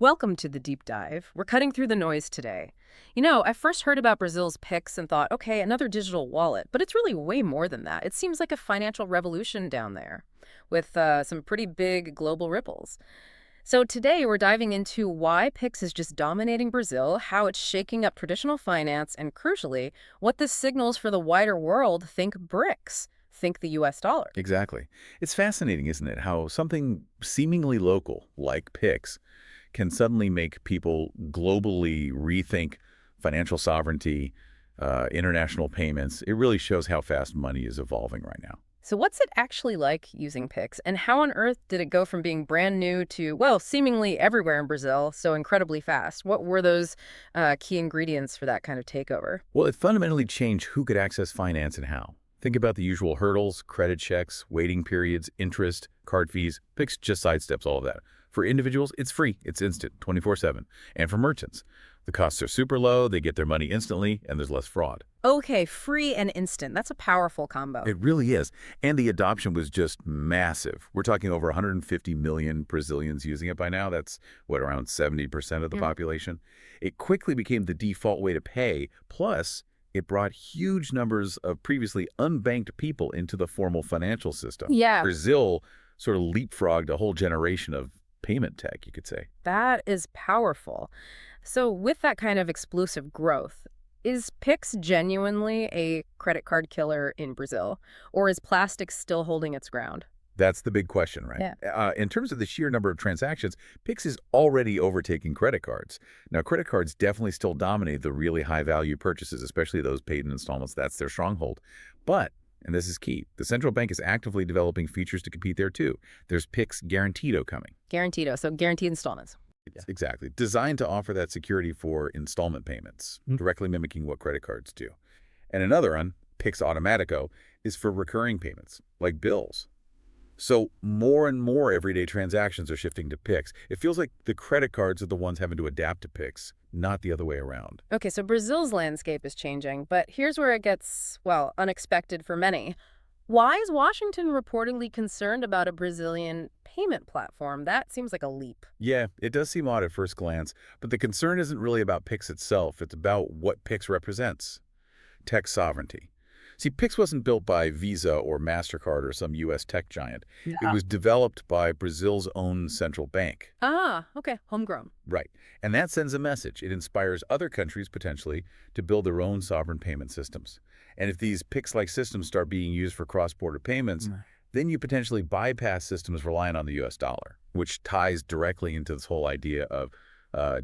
Welcome to the deep dive. We're cutting through the noise today. I first heard about Brazil's Pix and thought, okay, another digital wallet, but it's really way more than that. It seems like a financial revolution down there with some pretty big global ripples. So today we're diving into why Pix is just dominating Brazil, how it's shaking up traditional finance, and crucially, what this signals for the wider world. Think BRICS, think the US dollar. Exactly. It's fascinating, isn't it, how something seemingly local, like Pix, can suddenly make people globally rethink financial sovereignty, international payments. It really shows how fast money is evolving right now. So what's it actually like using Pix, and how on earth did it go from being brand new to, well, seemingly everywhere in Brazil so incredibly fast? What were those key ingredients for that kind of takeover? Well, it fundamentally changed who could access finance and how. Think about the usual hurdles, credit checks, waiting periods, interest, card fees. Pix just sidesteps all of that. For individuals, it's free, it's instant, 24/7. And for merchants, the costs are super low, they get their money instantly, and there's less fraud. Okay, free and instant. That's a powerful combo. It really is. And the adoption was just massive. We're talking over 150 million Brazilians using it by now. That's, what, around 70% of the population. It quickly became the default way to pay. Plus, it brought huge numbers of previously unbanked people into the formal financial system. Yeah, Brazil sort of leapfrogged a whole generation of payment tech, you could say. that is powerful. So with that kind of explosive growth, is Pix genuinely a credit card killer in Brazil, or is plastic still holding its ground? That's the big question, right? Yeah. In terms of the sheer number of transactions, Pix is already overtaking credit cards. Now, credit cards definitely still dominate the really high-value purchases, especially those paid in installments. That's their stronghold. But, and this is key, the central bank is actively developing features to compete there too. There's Pix Garantido coming. Guaranteed, so guaranteed installments. It's exactly. Designed to offer that security for installment payments, directly mimicking what credit cards do. And another one, Pix Automatico, is for recurring payments, like bills. So more and more everyday transactions are shifting to Pix. It feels like the credit cards are the ones having to adapt to Pix, not the other way around. Okay, so Brazil's landscape is changing, but here's where it gets, well, unexpected for many. Why is Washington reportedly concerned about a Brazilian payment platform? That seems like a leap. Yeah, it does seem odd at first glance, but the concern isn't really about Pix itself. It's about what Pix represents. Tech sovereignty. See, Pix wasn't built by Visa or MasterCard or some U.S. tech giant. It Yeah. was developed by Brazil's own central bank. Ah, okay, homegrown. Right. And that sends a message. It inspires other countries, potentially, to build their own sovereign payment systems. And if these Pix-like systems start being used for cross-border payments, then you potentially bypass systems relying on the U.S. dollar, which ties directly into this whole idea of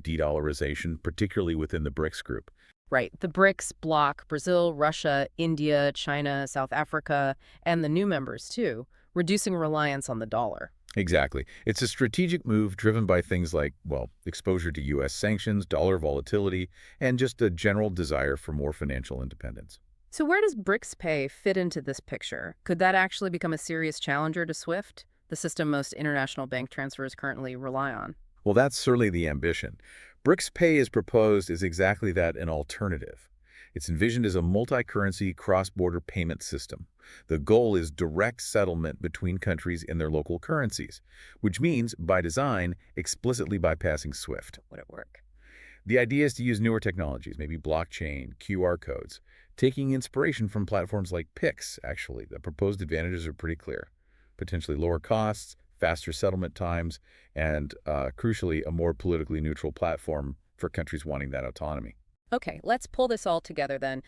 de-dollarization, particularly within the BRICS group. Right, the BRICS bloc, Brazil, Russia, India, China, South Africa, and the new members too, reducing reliance on the dollar. Exactly. It's a strategic move driven by things like, well, exposure to U.S. sanctions, dollar volatility, and just a general desire for more financial independence. So where does BRICS Pay fit into this picture? Could that actually become a serious challenger to SWIFT, the system most international bank transfers currently rely on? Well, that's certainly the ambition. BRICS Pay is proposed as exactly that, an alternative. It's envisioned as a multi-currency cross-border payment system. The goal is direct settlement between countries in their local currencies, which means, by design, explicitly bypassing SWIFT. Would it work? The idea is to use newer technologies, maybe blockchain, QR codes, taking inspiration from platforms like Pix, actually. The proposed advantages are pretty clear. Potentially lower costs, faster settlement times, and crucially, a more politically neutral platform for countries wanting that autonomy. Okay, let's pull this all together then.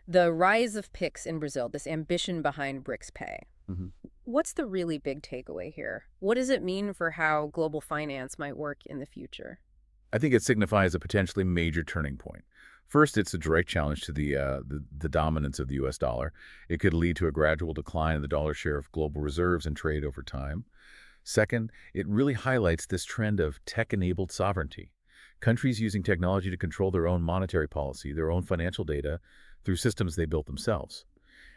The rise of Pix in Brazil, this ambition behind BRICS Pay. Mhm. What's the really big takeaway here? What does it mean for how global finance might work in the future? I think it signifies a potentially major turning point. First, it's a direct challenge to the dominance of the U.S. dollar. It could lead to a gradual decline in the dollar share of global reserves and trade over time. Second, it really highlights this trend of tech-enabled sovereignty. Countries using technology to control their own monetary policy, their own financial data, through systems they built themselves.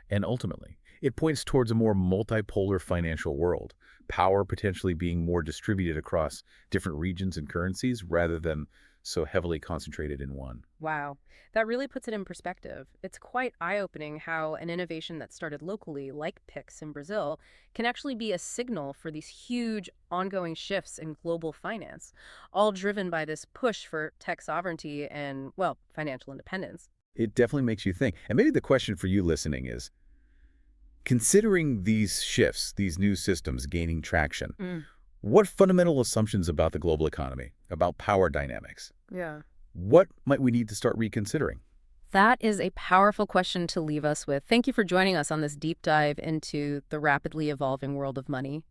And ultimately, It points towards a more multipolar financial world, power potentially being more distributed across different regions and currencies rather than so heavily concentrated in one. Wow, that really puts it in perspective. It's quite eye-opening how an innovation that started locally, like Pix in Brazil, can actually be a signal for these huge ongoing shifts in global finance, all driven by this push for tech sovereignty and, well, financial independence. It definitely makes you think. And maybe the question for you listening is, considering these shifts, these new systems gaining traction, Mm, what fundamental assumptions about the global economy, about power dynamics, yeah. what might we need to start reconsidering? That is a powerful question to leave us with. Thank you for joining us on this deep dive into the rapidly evolving world of money.